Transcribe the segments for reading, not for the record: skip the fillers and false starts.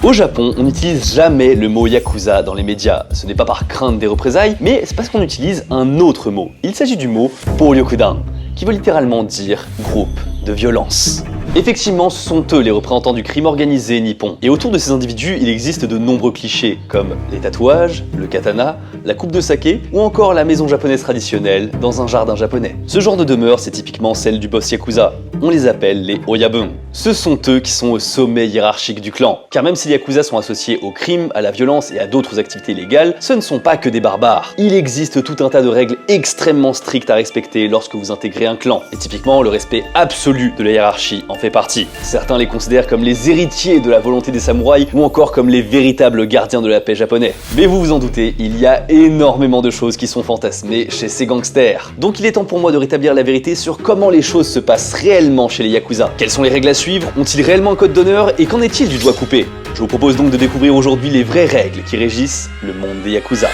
Au Japon, on n'utilise jamais le mot yakuza dans les médias. Ce n'est pas par crainte des représailles, mais c'est parce qu'on utilise un autre mot. Il s'agit du mot Boryokudan, qui veut littéralement dire groupe de violence. Effectivement, ce sont eux les représentants du crime organisé nippon. Et autour de ces individus, il existe de nombreux clichés, comme les tatouages, le katana, la coupe de saké, ou encore la maison japonaise traditionnelle dans un jardin japonais. Ce genre de demeure, c'est typiquement celle du boss yakuza. On les appelle les oyabun. Ce sont eux qui sont au sommet hiérarchique du clan. Car même si les yakuza sont associés au crime, à la violence et à d'autres activités illégales, ce ne sont pas que des barbares. Il existe tout un tas de règles extrêmement strictes à respecter lorsque vous intégrez un clan. Et typiquement, le respect absolu de la hiérarchie en fait partie. Certains les considèrent comme les héritiers de la volonté des samouraïs ou encore comme les véritables gardiens de la paix japonais. Mais vous vous en doutez, il y a énormément de choses qui sont fantasmées chez ces gangsters. Donc il est temps pour moi de rétablir la vérité sur comment les choses se passent réellement chez les yakuza. Quelles sont les règles à suivre? Ont-ils réellement un code d'honneur? Et qu'en est-il du doigt coupé? Je vous propose donc de découvrir aujourd'hui les vraies règles qui régissent le monde des yakuza.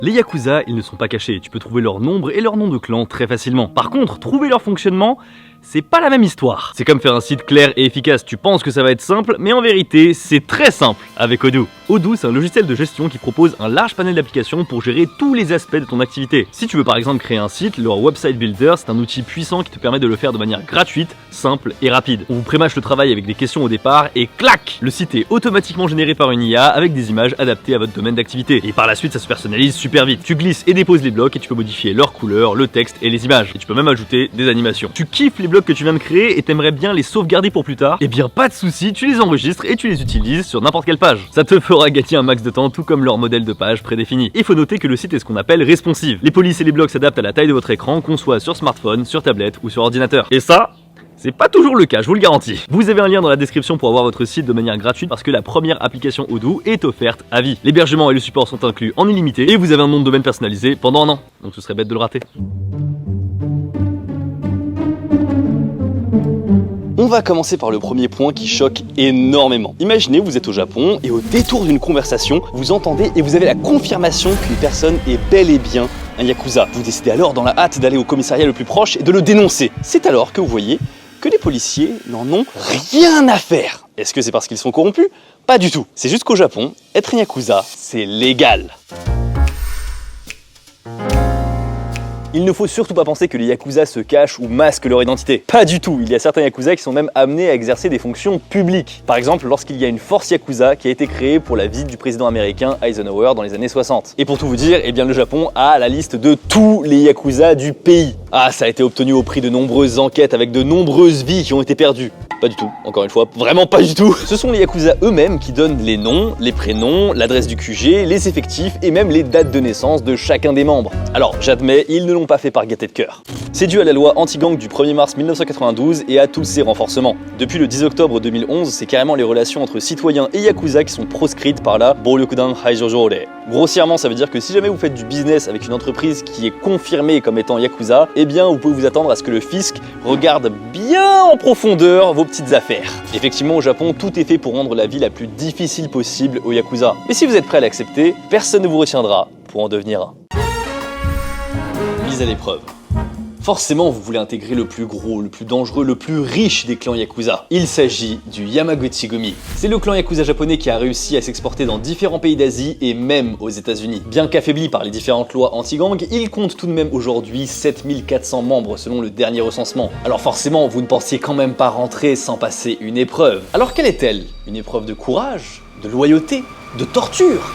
Les Yakuza, ils ne sont pas cachés, tu peux trouver leur nombre et leur nom de clan très facilement. Par contre, trouver leur fonctionnement, c'est pas la même histoire. C'est comme faire un site clair et efficace, tu penses que ça va être simple, mais en vérité, c'est très simple avec Odoo. Odoo, c'est un logiciel de gestion qui propose un large panel d'applications pour gérer tous les aspects de ton activité. Si tu veux par exemple créer un site, leur Website Builder, c'est un outil puissant qui te permet de le faire de manière gratuite, simple et rapide. On vous prémâche le travail avec des questions au départ et clac! Le site est automatiquement généré par une IA avec des images adaptées à votre domaine d'activité. Et par la suite, ça se personnalise super vite. Tu glisses et déposes les blocs et tu peux modifier leur couleur, le texte et les images. Et tu peux même ajouter des animations. Tu kiffes les blocs que tu viens de créer et t'aimerais bien les sauvegarder pour plus tard? Eh bien pas de soucis, tu les enregistres et tu les utilises sur n'importe quelle page. Ça te fera gagner un max de temps, tout comme leur modèle de page prédéfini. Il faut noter que le site est ce qu'on appelle responsive. Les polices et les blocs s'adaptent à la taille de votre écran, qu'on soit sur smartphone, sur tablette ou sur ordinateur. Et ça, c'est pas toujours le cas, je vous le garantis. Vous avez un lien dans la description pour avoir votre site de manière gratuite parce que la première application Odoo est offerte à vie. L'hébergement et le support sont inclus en illimité et vous avez un nom de domaine personnalisé pendant un an. Donc ce serait bête de le rater. On va commencer par le premier point qui choque énormément. Imaginez, vous êtes au Japon et au détour d'une conversation, vous entendez et vous avez la confirmation qu'une personne est bel et bien un yakuza. Vous décidez alors dans la hâte d'aller au commissariat le plus proche et de le dénoncer. C'est alors que vous voyez que les policiers n'en ont rien à faire. Est-ce que c'est parce qu'ils sont corrompus? Pas du tout. C'est juste qu'au Japon, être un yakuza, c'est légal. Il ne faut surtout pas penser que les yakuza se cachent ou masquent leur identité. Pas du tout, il y a certains yakuza qui sont même amenés à exercer des fonctions publiques. Par exemple, lorsqu'il y a une force yakuza qui a été créée pour la visite du président américain Eisenhower dans les années 60. Et pour tout vous dire, eh bien le Japon a la liste de tous les yakuza du pays. Ah, ça a été obtenu au prix de nombreuses enquêtes avec de nombreuses vies qui ont été perdues. Pas du tout, encore une fois, vraiment pas du tout. Ce sont les yakuza eux-mêmes qui donnent les noms, les prénoms, l'adresse du QG, les effectifs et même les dates de naissance de chacun des membres. Alors, j'admets, ils ne l'ont pas fait par gaieté de cœur. C'est dû à la loi anti-gang du 1er mars 1992 et à tous ses renforcements. Depuis le 10 octobre 2011, c'est carrément les relations entre citoyens et yakuza qui sont proscrites par la Boryokudan Haijojore. Grossièrement, ça veut dire que si jamais vous faites du business avec une entreprise qui est confirmée comme étant yakuza, eh bien vous pouvez vous attendre à ce que le fisc regarde bien en profondeur vos petites affaires. Effectivement, au Japon, tout est fait pour rendre la vie la plus difficile possible aux yakuza. Et si vous êtes prêt à l'accepter, personne ne vous retiendra pour en devenir un. Mise à l'épreuve. Forcément, vous voulez intégrer le plus gros, le plus dangereux, le plus riche des clans yakuza. Il s'agit du Yamaguchi-gumi. C'est le clan yakuza japonais qui a réussi à s'exporter dans différents pays d'Asie et même aux États-Unis. Bien qu'affaibli par les différentes lois anti-gang, il compte tout de même aujourd'hui 7400 membres selon le dernier recensement. Alors forcément, vous ne pensiez quand même pas rentrer sans passer une épreuve. Alors quelle est-elle? Une épreuve de courage, de loyauté, de torture?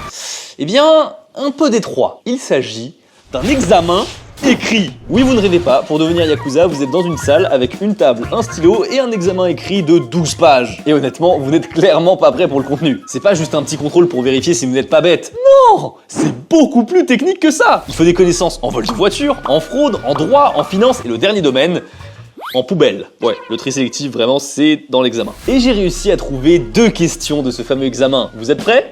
Eh bien, un peu des trois. Il s'agit d'un examen écrit. Oui, vous ne rêvez pas, pour devenir yakuza, vous êtes dans une salle avec une table, un stylo et un examen écrit de 12 pages. Et honnêtement, vous n'êtes clairement pas prêt pour le contenu. C'est pas juste un petit contrôle pour vérifier si vous n'êtes pas bête. Non, c'est beaucoup plus technique que ça. Il faut des connaissances en vol de voiture, en fraude, en droit, en finance et le dernier domaine, en poubelle. Ouais, le tri sélectif, vraiment, c'est dans l'examen. Et j'ai réussi à trouver 2 questions de ce fameux examen. Vous êtes prêts?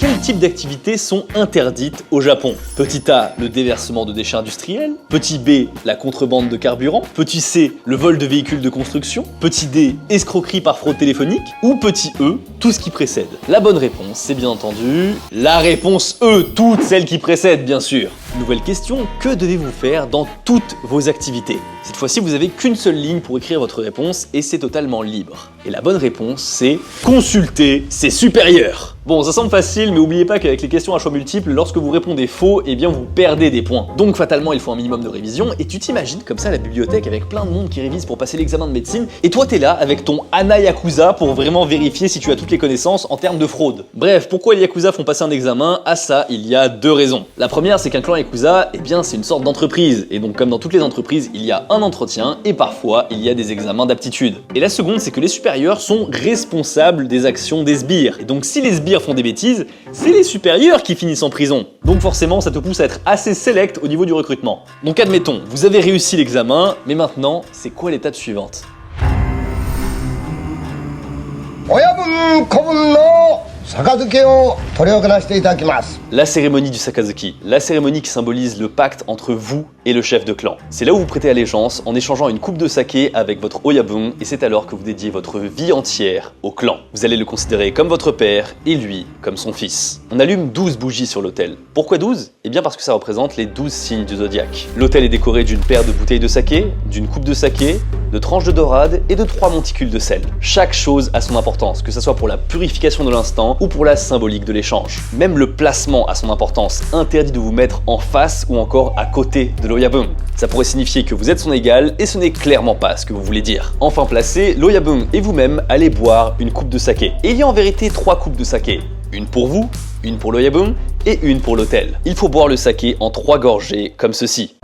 Quels types d'activités sont interdites au Japon? Petit A, le déversement de déchets industriels. Petit B, la contrebande de carburant. Petit C, le vol de véhicules de construction. Petit D, escroquerie par fraude téléphonique. Ou petit E, tout ce qui précède. La bonne réponse, c'est bien entendu la réponse E, toutes celles qui précèdent bien sûr. Nouvelle question, que devez-vous faire dans toutes vos activités? Cette fois-ci, vous n'avez qu'une seule ligne pour écrire votre réponse et c'est totalement libre. Et la bonne réponse, c'est consulter ses supérieurs. Bon, ça semble facile, mais n'oubliez pas qu'avec les questions à choix multiples, lorsque vous répondez faux, eh bien vous perdez des points. Donc fatalement, il faut un minimum de révision, et tu t'imagines comme ça à la bibliothèque avec plein de monde qui révise pour passer l'examen de médecine, et toi t'es là avec ton Hana Yakuza pour vraiment vérifier si tu as toutes les connaissances en termes de fraude. Bref, pourquoi les Yakuza font passer un examen? À ça, il y a deux raisons. La première, c'est qu'un clan Yakuza, eh bien c'est une sorte d'entreprise, et donc comme dans toutes les entreprises, il y a un entretien, et parfois il y a des examens d'aptitude. Et la seconde, c'est que les supérieurs sont responsables des actions des sbires, et donc si les sbires font des bêtises, c'est les supérieurs qui finissent en prison. Donc forcément, ça te pousse à être assez select au niveau du recrutement. Donc admettons, vous avez réussi l'examen, mais maintenant, c'est quoi l'étape suivante? La cérémonie du Sakazuki, la cérémonie qui symbolise le pacte entre vous et le chef de clan. C'est là où vous prêtez allégeance en échangeant une coupe de saké avec votre Oyabun et c'est alors que vous dédiez votre vie entière au clan. Vous allez le considérer comme votre père et lui comme son fils. On allume 12 bougies sur l'autel. Pourquoi 12? Eh bien parce que ça représente les 12 signes du zodiaque. L'autel est décoré d'une paire de bouteilles de saké, d'une coupe de saké, de tranches de dorade et de 3 monticules de sel. Chaque chose a son importance, que ce soit pour la purification de l'instant ou pour la symbolique de l'échange. Même le placement a son importance, interdit de vous mettre en face ou encore à côté de l'Oyabun. Ça pourrait signifier que vous êtes son égal et ce n'est clairement pas ce que vous voulez dire. Enfin placé, l'Oyabun et vous-même allez boire une coupe de saké. Et il y a en vérité 3 coupes de saké. Une pour vous, une pour l'Oyabun et une pour l'autel. Il faut boire le saké en 3 gorgées comme ceci.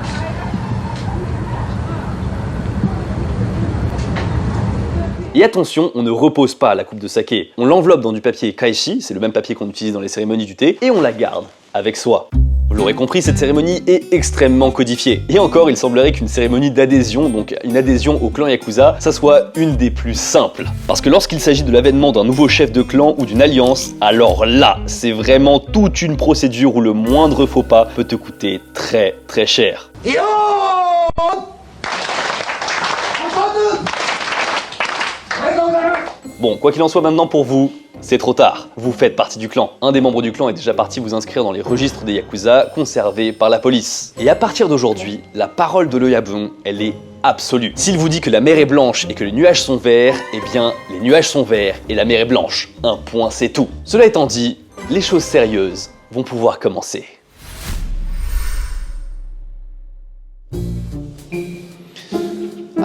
Et attention, on ne repose pas la coupe de saké. On l'enveloppe dans du papier kaishi, c'est le même papier qu'on utilise dans les cérémonies du thé, et on la garde avec soi. Vous l'aurez compris, cette cérémonie est extrêmement codifiée. Et encore, il semblerait qu'une cérémonie d'adhésion, donc une adhésion au clan Yakuza, ça soit une des plus simples. Parce que lorsqu'il s'agit de l'avènement d'un nouveau chef de clan ou d'une alliance, alors là, c'est vraiment toute une procédure où le moindre faux pas peut te coûter très très cher. Bon, quoi qu'il en soit maintenant pour vous, c'est trop tard. Vous faites partie du clan. Un des membres du clan est déjà parti vous inscrire dans les registres des Yakuza conservés par la police. Et à partir d'aujourd'hui, la parole de l'Oyabun, elle est absolue. S'il vous dit que la mer est blanche et que les nuages sont verts, eh bien, les nuages sont verts et la mer est blanche. Un point, c'est tout. Cela étant dit, les choses sérieuses vont pouvoir commencer.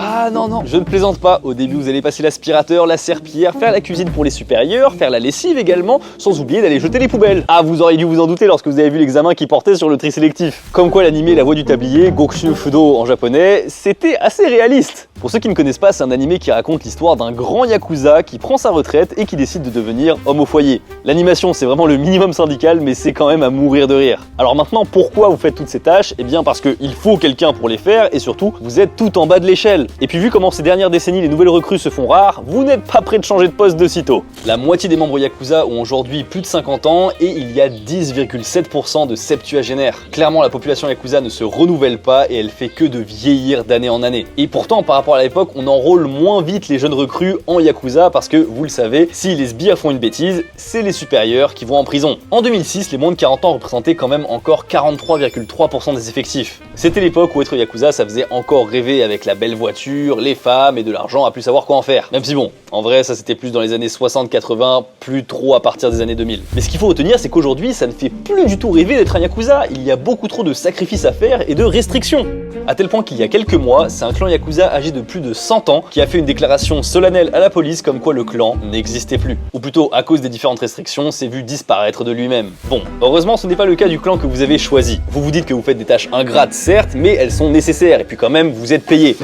Ah non, je ne plaisante pas. Au début, vous allez passer l'aspirateur, la serpillière, faire la cuisine pour les supérieurs, faire la lessive également, sans oublier d'aller jeter les poubelles. Ah, vous auriez dû vous en douter lorsque vous avez vu l'examen qui portait sur le tri sélectif. Comme quoi l'animé La Voix du Tablier, Gokushu Fudo en japonais, c'était assez réaliste. Pour ceux qui ne connaissent pas, c'est un animé qui raconte l'histoire d'un grand yakuza qui prend sa retraite et qui décide de devenir homme au foyer. L'animation, c'est vraiment le minimum syndical, mais c'est quand même à mourir de rire. Alors maintenant, pourquoi vous faites toutes ces tâches? Eh bien parce qu'il faut quelqu'un pour les faire et surtout, vous êtes tout en bas de l'échelle. Et puis vu comment ces dernières décennies les nouvelles recrues se font rares, vous n'êtes pas prêt de changer de poste de sitôt. La moitié des membres Yakuza ont aujourd'hui plus de 50 ans et il y a 10,7% de septuagénaires. Clairement, la population Yakuza ne se renouvelle pas et elle fait que de vieillir d'année en année. Et pourtant, par rapport à l'époque, on enrôle moins vite les jeunes recrues en Yakuza parce que, vous le savez, si les sbires font une bêtise, c'est les supérieurs qui vont en prison. En 2006, les moins de 40 ans représentaient quand même encore 43,3% des effectifs. C'était l'époque où être Yakuza, ça faisait encore rêver avec la belle voiture, les femmes et de l'argent à plus savoir quoi en faire. Même si bon, en vrai ça c'était plus dans les années 60-80, plus trop à partir des années 2000. Mais ce qu'il faut retenir c'est qu'aujourd'hui ça ne fait plus du tout rêver d'être un Yakuza, il y a beaucoup trop de sacrifices à faire et de restrictions. À tel point qu'il y a quelques mois, c'est un clan Yakuza âgé de plus de 100 ans qui a fait une déclaration solennelle à la police comme quoi le clan n'existait plus. Ou plutôt à cause des différentes restrictions, s'est vu disparaître de lui-même. Bon, heureusement ce n'est pas le cas du clan que vous avez choisi. Vous vous dites que vous faites des tâches ingrates certes, mais elles sont nécessaires et puis quand même vous êtes payé.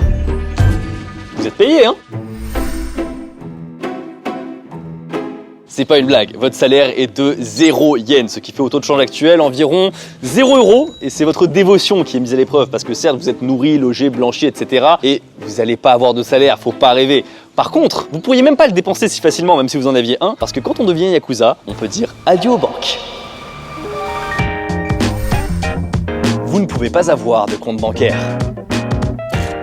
Vous êtes payé, hein? C'est pas une blague, votre salaire est de 0 yens, ce qui fait au taux de change actuel environ 0 €, et c'est votre dévotion qui est mise à l'épreuve, parce que certes vous êtes nourri, logé, blanchi, etc. et vous allez pas avoir de salaire, faut pas rêver. Par contre, vous pourriez même pas le dépenser si facilement, même si vous en aviez un, parce que quand on devient Yakuza, on peut dire adieu aux banques. vous ne pouvez pas avoir de compte bancaire.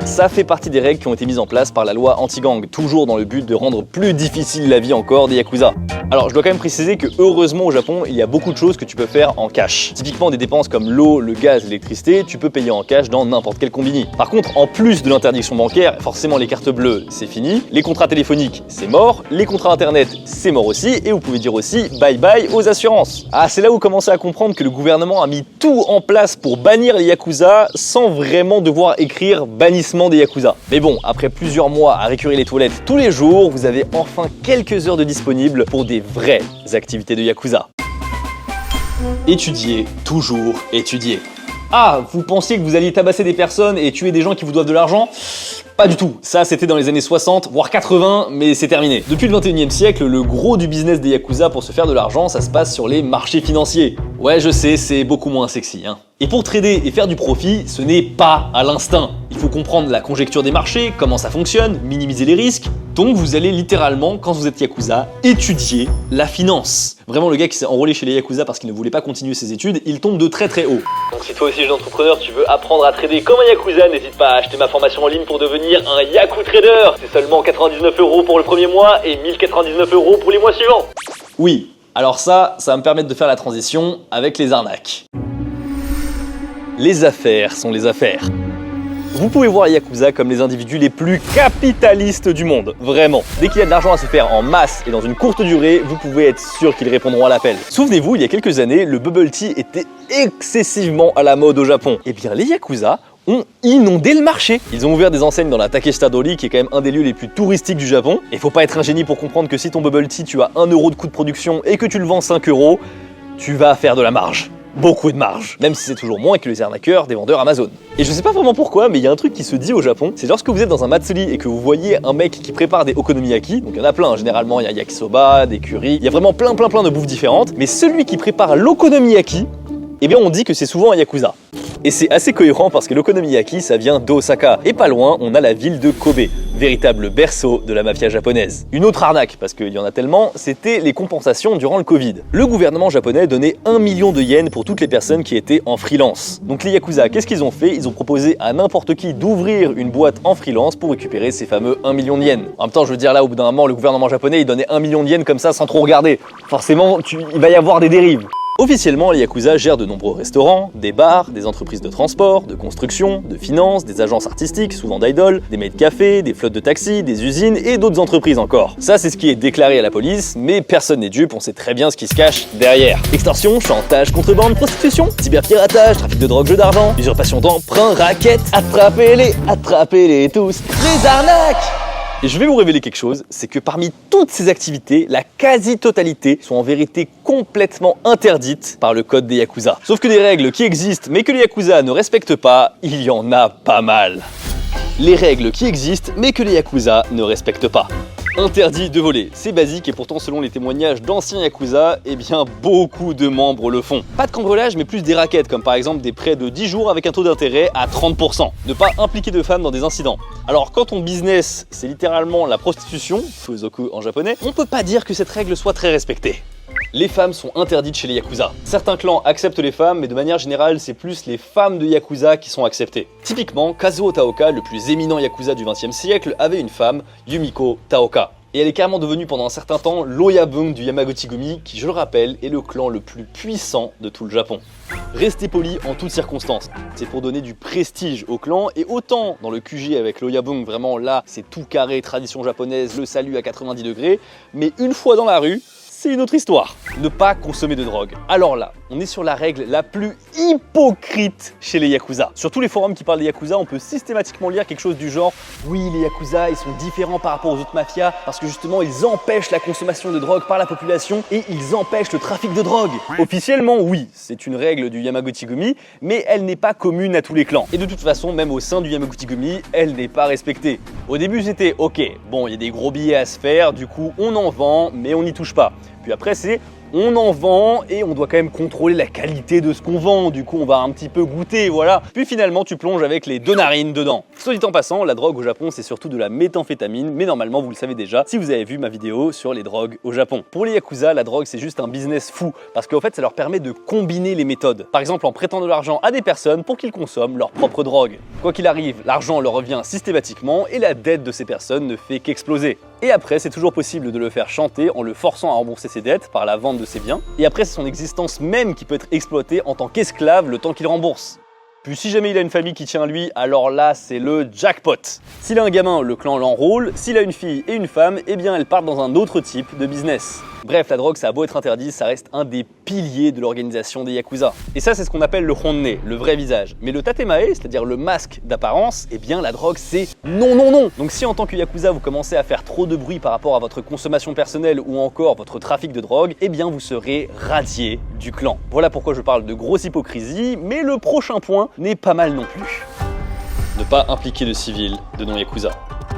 Ça fait partie des règles qui ont été mises en place par la loi anti-gang, toujours dans le but de rendre plus difficile la vie encore des Yakuza. Alors je dois quand même préciser que heureusement au Japon, il y a beaucoup de choses que tu peux faire en cash. Typiquement des dépenses comme l'eau, le gaz, l'électricité, tu peux payer en cash dans n'importe quel combini. Par contre, en plus de l'interdiction bancaire, forcément les cartes bleues, c'est fini, les contrats téléphoniques, c'est mort, les contrats internet, c'est mort aussi, et vous pouvez dire aussi bye bye aux assurances. Ah, c'est là où vous commencez à comprendre que le gouvernement a mis tout en place pour bannir les Yakuza sans vraiment devoir écrire bannissement des Yakuza. Mais bon, après plusieurs mois à récurer les toilettes tous les jours, vous avez enfin quelques heures de disponibles pour des vraies activités de Yakuza. Étudier, toujours étudier. Ah, vous pensiez que vous alliez tabasser des personnes et tuer des gens qui vous doivent de l'argent ? Pas du tout, ça c'était dans les années 60, voire 80, mais c'est terminé. Depuis le 21e siècle, le gros du business des Yakuza pour se faire de l'argent, ça se passe sur les marchés financiers. Ouais, je sais, c'est beaucoup moins sexy, hein. Et pour trader et faire du profit, ce n'est pas à l'instinct. Il faut comprendre la conjecture des marchés, comment ça fonctionne, minimiser les risques. Donc vous allez littéralement, quand vous êtes Yakuza, étudier la finance. Vraiment, le gars qui s'est enrôlé chez les Yakuza parce qu'il ne voulait pas continuer ses études, il tombe de très très haut. Donc si toi aussi jeune entrepreneur, tu veux apprendre à trader comme un Yakuza, n'hésite pas à acheter ma formation en ligne pour devenir un Yaku Trader. C'est seulement 99 € pour le premier mois et 1099 € pour les mois suivants. Oui, alors ça va me permettre de faire la transition avec les arnaques. Les affaires sont les affaires. Vous pouvez voir les Yakuza comme les individus les plus capitalistes du monde, vraiment. Dès qu'il y a de l'argent à se faire en masse et dans une courte durée, vous pouvez être sûr qu'ils répondront à l'appel. Souvenez-vous, il y a quelques années, le bubble tea était excessivement à la mode au Japon. Et bien les Yakuza ont inondé le marché. Ils ont ouvert des enseignes dans la Takeshita-dori, qui est quand même un des lieux les plus touristiques du Japon. Et faut pas être un génie pour comprendre que si ton bubble tea, tu as 1 € de coût de production et que tu le vends 5 €, tu vas faire de la marge. Beaucoup de marge, même si c'est toujours moins que les arnaqueurs des vendeurs Amazon. Et je sais pas vraiment pourquoi, mais il y a un truc qui se dit au Japon, c'est lorsque vous êtes dans un matsuri et que vous voyez un mec qui prépare des okonomiyaki, donc il y en a plein, généralement il y a yakisoba, des currys, il y a vraiment plein de bouffes différentes, mais celui qui prépare l'okonomiyaki, eh bien on dit que c'est souvent un Yakuza. Et c'est assez cohérent parce que l'okonomiyaki, ça vient d'Osaka. Et pas loin, on a la ville de Kobe, véritable berceau de la mafia japonaise. Une autre arnaque, parce qu'il y en a tellement, c'était les compensations durant le Covid. Le gouvernement japonais donnait 1 million de yens pour toutes les personnes qui étaient en freelance. Donc les Yakuza, qu'est-ce qu'ils ont fait ? Ils ont proposé à n'importe qui d'ouvrir une boîte en freelance pour récupérer ces fameux 1 million de yens. En même temps, je veux dire là, au bout d'un moment, le gouvernement japonais, il donnait 1 million de yens comme ça sans trop regarder. Forcément, il va y avoir des dérives. Officiellement, les Yakuza gèrent de nombreux restaurants, des bars, des entreprises de transport, de construction, de finance, des agences artistiques, souvent d'idoles, des maids de café, des flottes de taxis, des usines et d'autres entreprises encore. Ça, c'est ce qui est déclaré à la police, mais personne n'est dupe, on sait très bien ce qui se cache derrière. Extorsion, chantage, contrebande, prostitution, cyberpiratage, trafic de drogue, jeu d'argent, usurpation d'emprunt, raquettes, attrapez-les tous, les arnaques! Et je vais vous révéler quelque chose, c'est que parmi toutes ces activités, la quasi-totalité sont en vérité complètement interdites par le code des Yakuza. Sauf que des règles qui existent mais que les Yakuza ne respectent pas, il y en a pas mal. Les règles qui existent mais que les Yakuza ne respectent pas. Interdit de voler, c'est basique et pourtant selon les témoignages d'anciens Yakuza, eh bien beaucoup de membres le font. Pas de cambriolage mais plus des raquettes comme par exemple des prêts de 10 jours avec un taux d'intérêt à 30%. Ne pas impliquer de femmes dans des incidents. Alors quand ton business c'est littéralement la prostitution, fuzoku en japonais, on peut pas dire que cette règle soit très respectée. Les femmes sont interdites chez les Yakuza. Certains clans acceptent les femmes, mais de manière générale, c'est plus les femmes de Yakuza qui sont acceptées. Typiquement, Kazuo Taoka, le plus éminent Yakuza du XXe siècle, avait une femme, Yumiko Taoka. Et elle est carrément devenue pendant un certain temps l'Oyabun du Yamaguchi-gumi, qui, je le rappelle, est le clan le plus puissant de tout le Japon. Restez poli en toutes circonstances. C'est pour donner du prestige au clan, et autant dans le QG avec l'Oyabun, vraiment là, c'est tout carré, tradition japonaise, le salut à 90 degrés, mais une fois dans la rue, c'est une autre histoire. Ne pas consommer de drogue. Alors là, on est sur la règle la plus hypocrite chez les Yakuza. Sur tous les forums qui parlent des Yakuza, on peut systématiquement lire quelque chose du genre « Oui, les Yakuza, ils sont différents par rapport aux autres mafias parce que justement, ils empêchent la consommation de drogue par la population et ils empêchent le trafic de drogue. » Officiellement, oui, c'est une règle du Yamaguchi-gumi, mais elle n'est pas commune à tous les clans. Et de toute façon, même au sein du Yamaguchi-gumi, elle n'est pas respectée. Au début, c'était « Ok, bon, il y a des gros billets à se faire, du coup, on en vend, mais on n'y touche pas. » Puis après, c'est On en vend et on doit quand même contrôler la qualité de ce qu'on vend, du coup on va un petit peu goûter, voilà. Puis finalement tu plonges avec les 2 narines dedans. Soit dit en passant, la drogue au Japon c'est surtout de la méthamphétamine, mais normalement vous le savez déjà si vous avez vu ma vidéo sur les drogues au Japon. Pour les Yakuza, la drogue c'est juste un business fou, parce qu'en fait ça leur permet de combiner les méthodes. Par exemple en prêtant de l'argent à des personnes pour qu'ils consomment leur propre drogue. Quoi qu'il arrive, l'argent leur revient systématiquement et la dette de ces personnes ne fait qu'exploser. Et après, c'est toujours possible de le faire chanter en le forçant à rembourser ses dettes par la vente de ses biens. Et après, c'est son existence même qui peut être exploitée en tant qu'esclave le temps qu'il rembourse. Puis si jamais il a une famille qui tient à lui, alors là, c'est le jackpot. S'il a un gamin, le clan l'enrôle. S'il a une fille et une femme, eh bien elles partent dans un autre type de business. Bref, la drogue, ça a beau être interdit, ça reste un des piliers de l'organisation des Yakuza. Et ça, c'est ce qu'on appelle le honne, le vrai visage. Mais le tatemae, c'est-à-dire le masque d'apparence, eh bien la drogue, c'est non, non, non. Donc si en tant que Yakuza, vous commencez à faire trop de bruit par rapport à votre consommation personnelle ou encore votre trafic de drogue, eh bien vous serez radié du clan. Voilà pourquoi je parle de grosse hypocrisie, mais le prochain point n'est pas mal non plus. Ne pas impliquer de civils de non-Yakuza.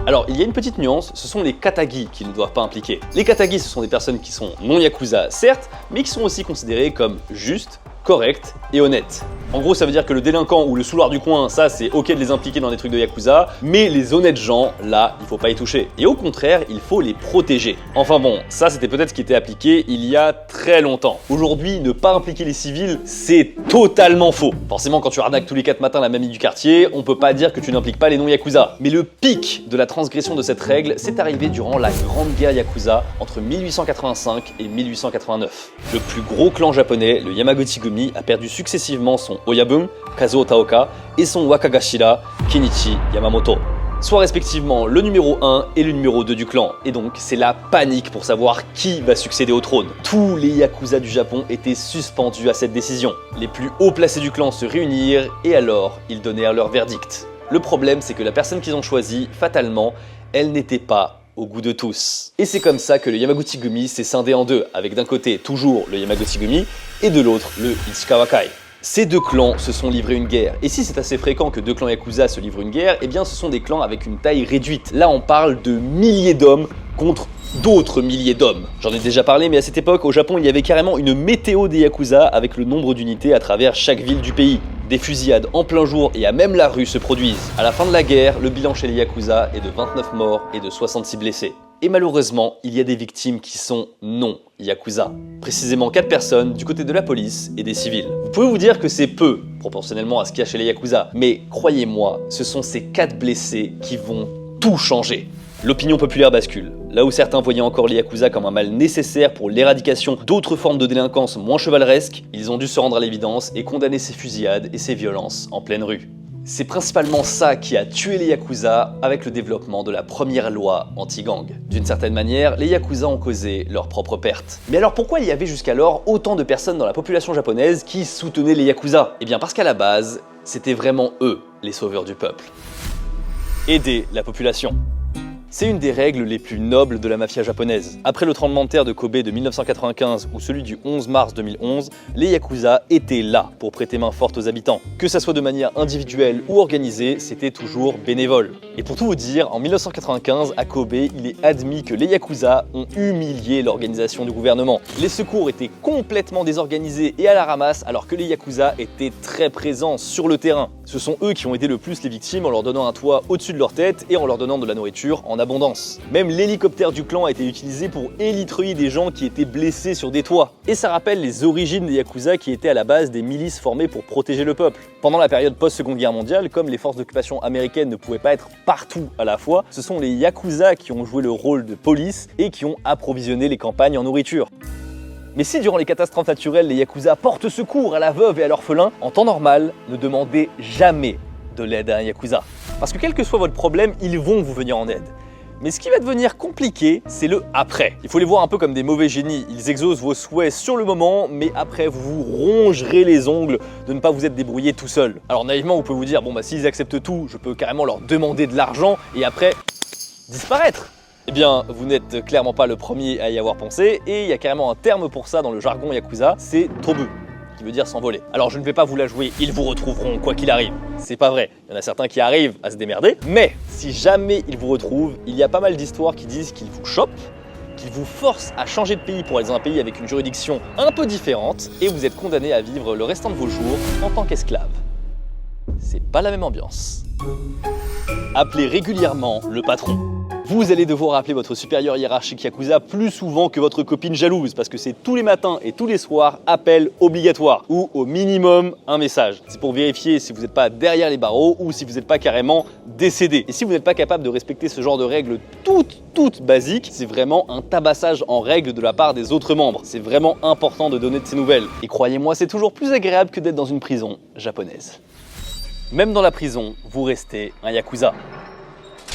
Alors, il y a une petite nuance, ce sont les katagi qui ne doivent pas impliquer. Les katagi, ce sont des personnes qui sont non-Yakuza, certes, mais qui sont aussi considérées comme justes, correctes et honnêtes. En gros, ça veut dire que le délinquant ou le souloir du coin, ça c'est ok de les impliquer dans des trucs de Yakuza, mais les honnêtes gens, là, il faut pas y toucher. Et au contraire, il faut les protéger. Enfin bon, ça c'était peut-être ce qui était appliqué il y a très longtemps. Aujourd'hui, ne pas impliquer les civils, c'est totalement faux. Forcément, quand tu arnaques tous les 4 matins la mamie du quartier, on peut pas dire que tu n'impliques pas les non-Yakuza. Mais le pic de la transgression de cette règle, c'est arrivé durant la Grande Guerre Yakuza entre 1885 et 1889. Le plus gros clan japonais, le Yamaguchi-gumi, a perdu successivement son Oyabun, Kazuo Taoka, et son Wakagashira, Kenichi Yamamoto, soit respectivement le numéro 1 et le numéro 2 du clan. Et donc c'est la panique pour savoir qui va succéder au trône. Tous les Yakuza du Japon étaient suspendus à cette décision. Les plus hauts placés du clan se réunirent et alors ils donnèrent leur verdict. Le problème c'est que la personne qu'ils ont choisie, fatalement, elle n'était pas au goût de tous. Et c'est comme ça que le Yamaguchi-gumi s'est scindé en deux, avec d'un côté toujours le Yamaguchi-gumi et de l'autre le Ichikawa-kai. Ces 2 clans se sont livrés une guerre, et si c'est assez fréquent que 2 clans Yakuza se livrent une guerre, eh bien ce sont des clans avec une taille réduite. Là on parle de milliers d'hommes contre d'autres milliers d'hommes. J'en ai déjà parlé, mais à cette époque, au Japon, il y avait carrément une météo des Yakuza avec le nombre d'unités à travers chaque ville du pays. Des fusillades en plein jour et à même la rue se produisent. À la fin de la guerre, le bilan chez les Yakuza est de 29 morts et de 66 blessés. Et malheureusement, il y a des victimes qui sont non Yakuza. Précisément 4 personnes du côté de la police et des civils. Vous pouvez vous dire que c'est peu, proportionnellement à ce qu'il y a chez les Yakuza, mais croyez-moi, ce sont ces 4 blessés qui vont tout changer. L'opinion populaire bascule. Là où certains voyaient encore les Yakuza comme un mal nécessaire pour l'éradication d'autres formes de délinquance moins chevaleresques, ils ont dû se rendre à l'évidence et condamner ces fusillades et ces violences en pleine rue. C'est principalement ça qui a tué les Yakuza avec le développement de la première loi anti-gang. D'une certaine manière, les Yakuza ont causé leur propre perte. Mais alors pourquoi il y avait jusqu'alors autant de personnes dans la population japonaise qui soutenaient les Yakuza? Eh bien parce qu'à la base, c'était vraiment eux, les sauveurs du peuple. Aider la population. C'est une des règles les plus nobles de la mafia japonaise. Après le tremblement de terre de Kobe de 1995 ou celui du 11 mars 2011, les Yakuza étaient là pour prêter main forte aux habitants. Que ça soit de manière individuelle ou organisée, c'était toujours bénévole. Et pour tout vous dire, en 1995, à Kobe, il est admis que les Yakuza ont humilié l'organisation du gouvernement. Les secours étaient complètement désorganisés et à la ramasse, alors que les Yakuza étaient très présents sur le terrain. Ce sont eux qui ont aidé le plus les victimes en leur donnant un toit au-dessus de leur tête et en leur donnant de la nourriture en abondance. Même l'hélicoptère du clan a été utilisé pour élitreiller des gens qui étaient blessés sur des toits. Et ça rappelle les origines des Yakuza qui étaient à la base des milices formées pour protéger le peuple. Pendant la période post-seconde guerre mondiale, comme les forces d'occupation américaines ne pouvaient pas être partout à la fois, ce sont les Yakuza qui ont joué le rôle de police et qui ont approvisionné les campagnes en nourriture. Mais si durant les catastrophes naturelles, les Yakuza portent secours à la veuve et à l'orphelin, en temps normal, ne demandez jamais de l'aide à un Yakuza. Parce que quel que soit votre problème, ils vont vous venir en aide. Mais ce qui va devenir compliqué, c'est le après. Il faut les voir un peu comme des mauvais génies. Ils exaucent vos souhaits sur le moment, mais après vous vous rongerez les ongles de ne pas vous être débrouillé tout seul. Alors naïvement, vous pouvez vous dire, bon bah s'ils acceptent tout, je peux carrément leur demander de l'argent et après disparaître. Eh bien, vous n'êtes clairement pas le premier à y avoir pensé, et il y a carrément un terme pour ça dans le jargon Yakuza, c'est tobu, qui veut dire s'envoler. Alors je ne vais pas vous la jouer, ils vous retrouveront quoi qu'il arrive. C'est pas vrai, il y en a certains qui arrivent à se démerder, mais si jamais ils vous retrouvent, il y a pas mal d'histoires qui disent qu'ils vous chopent, qu'il vous force à changer de pays pour aller dans un pays avec une juridiction un peu différente et vous êtes condamné à vivre le restant de vos jours en tant qu'esclave. C'est pas la même ambiance. Appelez régulièrement le patron. Vous allez devoir appeler votre supérieur hiérarchique Yakuza plus souvent que votre copine jalouse parce que c'est tous les matins et tous les soirs appel obligatoire ou au minimum un message. C'est pour vérifier si vous n'êtes pas derrière les barreaux ou si vous n'êtes pas carrément décédé. Et si vous n'êtes pas capable de respecter ce genre de règles toutes basiques, c'est vraiment un tabassage en règle de la part des autres membres. C'est vraiment important de donner de ces nouvelles. Et croyez-moi, c'est toujours plus agréable que d'être dans une prison japonaise. Même dans la prison, vous restez un Yakuza.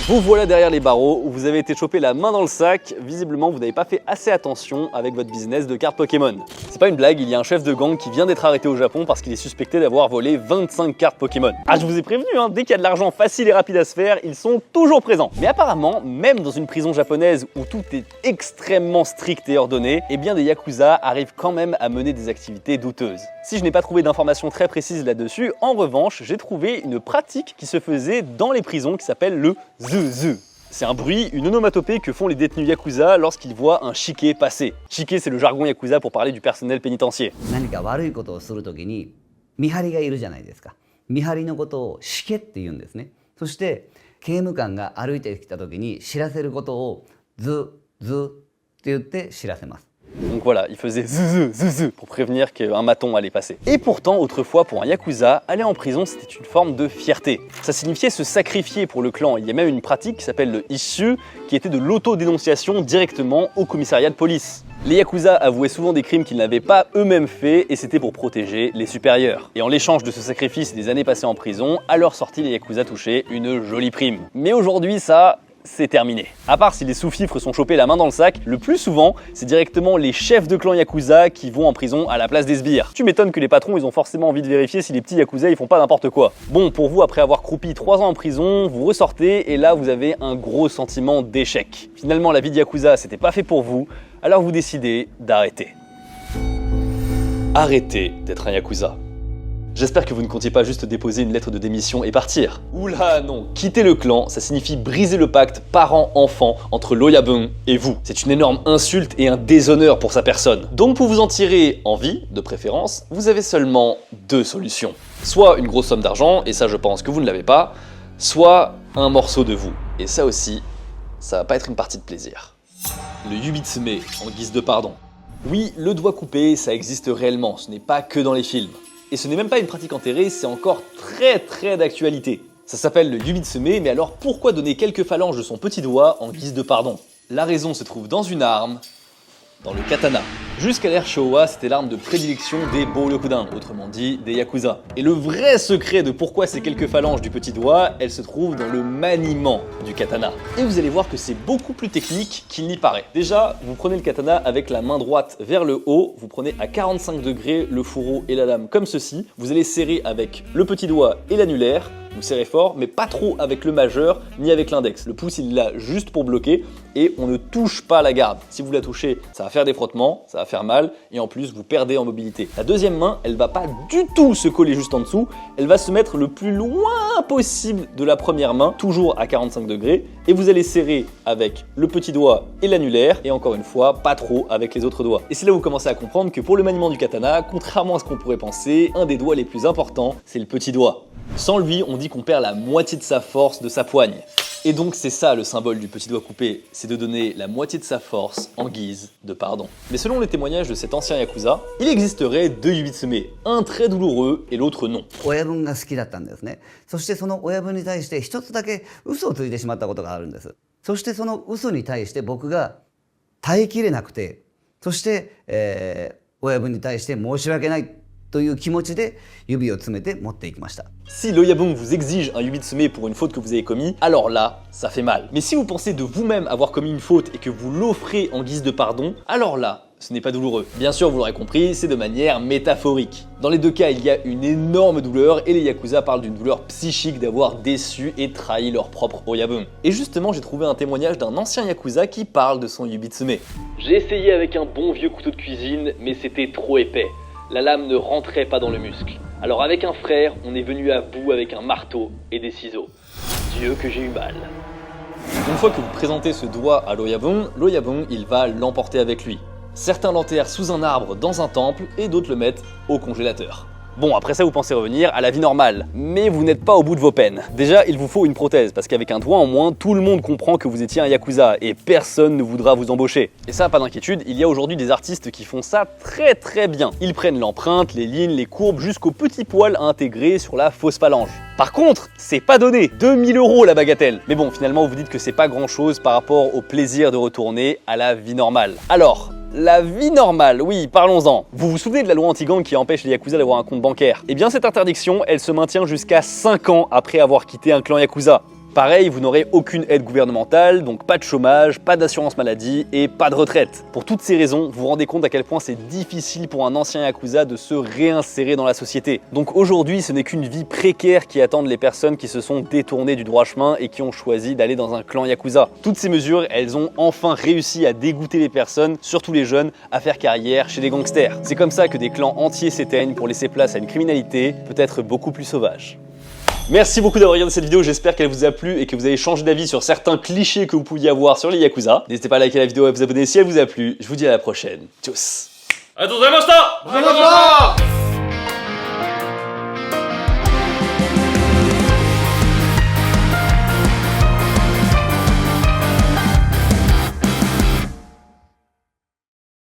Vous voilà derrière les barreaux où vous avez été chopé la main dans le sac. Visiblement, vous n'avez pas fait assez attention avec votre business de cartes Pokémon. C'est pas une blague, il y a un chef de gang qui vient d'être arrêté au Japon parce qu'il est suspecté d'avoir volé 25 cartes Pokémon. Ah, je vous ai prévenu, hein, dès qu'il y a de l'argent facile et rapide à se faire, ils sont toujours présents. Mais apparemment, même dans une prison japonaise où tout est extrêmement strict et ordonné, eh bien des Yakuza arrivent quand même à mener des activités douteuses. Si je n'ai pas trouvé d'informations très précises là-dessus, en revanche, j'ai trouvé une pratique qui se faisait dans les prisons qui s'appelle le ZZ. C'est un bruit, une onomatopée que font les détenus Yakuza lorsqu'ils voient un shiké passer. Shiké, c'est le jargon Yakuza pour parler du personnel pénitentiaire. 何か悪いことをするときに見張りがいるじゃないですか。見張りのことをしけって言うんですね。そして刑務官が歩いてきたときに知らせることをズズって言って知らせます。 Donc voilà, il faisait zzzz pour prévenir qu'un maton allait passer. Et pourtant, autrefois, pour un Yakuza, aller en prison, c'était une forme de fierté. Ça signifiait se sacrifier pour le clan. Il y a même une pratique qui s'appelle le issue, qui était de l'autodénonciation directement au commissariat de police. Les Yakuza avouaient souvent des crimes qu'ils n'avaient pas eux-mêmes faits et c'était pour protéger les supérieurs. Et en l'échange de ce sacrifice et des années passées en prison, à leur sortie, les Yakuza touchaient une jolie prime. Mais aujourd'hui, ça... c'est terminé. À part si les sous-fifres sont chopés la main dans le sac, le plus souvent, c'est directement les chefs de clan Yakuza qui vont en prison à la place des sbires. Tu m'étonnes que les patrons, ils ont forcément envie de vérifier si les petits Yakuza, ils font pas n'importe quoi. Bon, pour vous, après avoir croupi 3 ans en prison, vous ressortez et là, vous avez un gros sentiment d'échec. Finalement, la vie de Yakuza, c'était pas fait pour vous, alors vous décidez d'arrêter. Arrêtez d'être un Yakuza. J'espère que vous ne comptiez pas juste déposer une lettre de démission et partir. Oula non, quitter le clan, ça signifie briser le pacte parent-enfant entre l'Oyabun et vous. C'est une énorme insulte et un déshonneur pour sa personne. Donc pour vous en tirer en vie, de préférence, vous avez seulement 2 solutions. Soit une grosse somme d'argent, et ça je pense que vous ne l'avez pas, soit un morceau de vous. Et ça aussi, ça va pas être une partie de plaisir. Le Yubitsume en guise de pardon. Oui, le doigt coupé, ça existe réellement, ce n'est pas que dans les films. Et ce n'est même pas une pratique enterrée, c'est encore très d'actualité. Ça s'appelle le Yubitsume, mais alors pourquoi donner quelques phalanges de son petit doigt en guise de pardon? La raison se trouve dans une arme, dans le katana. Jusqu'à l'ère Showa, c'était l'arme de prédilection des Boryokuden, autrement dit des Yakuza. Et le vrai secret de pourquoi ces quelques phalanges du petit doigt, elle se trouve dans le maniement du katana. Et vous allez voir que c'est beaucoup plus technique qu'il n'y paraît. Déjà, vous prenez le katana avec la main droite vers le haut, vous prenez à 45 degrés le fourreau et la lame comme ceci, vous allez serrer avec le petit doigt et l'annulaire, vous serrez fort, mais pas trop avec le majeur ni avec l'index. Le pouce, il est là juste pour bloquer et on ne touche pas la garde. Si vous la touchez, ça va faire des frottements, ça va faire mal et en plus, vous perdez en mobilité. La deuxième main, elle va pas du tout se coller juste en dessous, elle va se mettre le plus loin possible de la première main, toujours à 45 degrés, et vous allez serrer avec le petit doigt et l'annulaire, et encore une fois, pas trop avec les autres doigts. Et c'est là où vous commencez à comprendre que pour le maniement du katana, contrairement à ce qu'on pourrait penser, un des doigts les plus importants, c'est le petit doigt. Sans lui, on dit qu'on perd la moitié de sa force de sa poigne. Et donc c'est ça le symbole du petit doigt coupé, c'est de donner la moitié de sa force en guise de pardon. Mais selon les témoignages de cet ancien Yakuza, il existerait 2 Yubitsume, un très douloureux et l'autre non. 親分が好きだったんですね。そしてその親分に対して一つだけ嘘をついてしまったことがあるんです。そしてその嘘に対して僕が耐えきれなくて、そして、親分に対して申し訳ないという気持ちで指を詰めて持っていきました。 Si l'Oyabun vous exige un Yubitsume pour une faute que vous avez commise, alors là, ça fait mal. Mais si vous pensez de vous-même avoir commis une faute et que vous l'offrez en guise de pardon, alors là, ce n'est pas douloureux. Bien sûr, vous l'aurez compris, c'est de manière métaphorique. Dans les deux cas, il y a une énorme douleur et les Yakuza parlent d'une douleur psychique d'avoir déçu et trahi leur propre Oyabun. Et justement, j'ai trouvé un témoignage d'un ancien Yakuza qui parle de son Yubitsume. J'ai essayé avec un bon vieux couteau de cuisine, mais c'était trop épais. La lame ne rentrait pas dans le muscle. Alors avec un frère, on est venu à bout avec un marteau et des ciseaux. Dieu que j'ai eu mal. Une fois que vous présentez ce doigt à l'Oyabun, l'Oyabun il va l'emporter avec lui. Certains l'enterrent sous un arbre dans un temple et d'autres le mettent au congélateur. Bon, après ça, vous pensez revenir à la vie normale, mais vous n'êtes pas au bout de vos peines. Déjà, il vous faut une prothèse, parce qu'avec un doigt en moins, tout le monde comprend que vous étiez un yakuza, et personne ne voudra vous embaucher. Et ça, pas d'inquiétude, il y a aujourd'hui des artistes qui font ça très bien. Ils prennent l'empreinte, les lignes, les courbes, jusqu'au petit poil intégré sur la fausse phalange. Par contre, c'est pas donné, 2000 € la bagatelle. Mais bon, finalement, vous dites que c'est pas grand chose par rapport au plaisir de retourner à la vie normale. Alors, la vie normale, oui, parlons-en. Vous vous souvenez de la loi anti-gang qui empêche les yakuza d'avoir un compte bancaire? Eh bien cette interdiction, elle se maintient jusqu'à 5 ans après avoir quitté un clan yakuza. Pareil, vous n'aurez aucune aide gouvernementale, donc pas de chômage, pas d'assurance maladie et pas de retraite. Pour toutes ces raisons, vous vous rendez compte à quel point c'est difficile pour un ancien yakuza de se réinsérer dans la société. Donc aujourd'hui, ce n'est qu'une vie précaire qui attendent les personnes qui se sont détournées du droit chemin et qui ont choisi d'aller dans un clan yakuza. Toutes ces mesures, elles ont enfin réussi à dégoûter les personnes, surtout les jeunes, à faire carrière chez les gangsters. C'est comme ça que des clans entiers s'éteignent pour laisser place à une criminalité peut-être beaucoup plus sauvage. Merci beaucoup d'avoir regardé cette vidéo, j'espère qu'elle vous a plu et que vous avez changé d'avis sur certains clichés que vous pouviez avoir sur les Yakuza. N'hésitez pas à liker la vidéo et à vous abonner si elle vous a plu. Je vous dis à la prochaine. Tchuss. ありがとうございました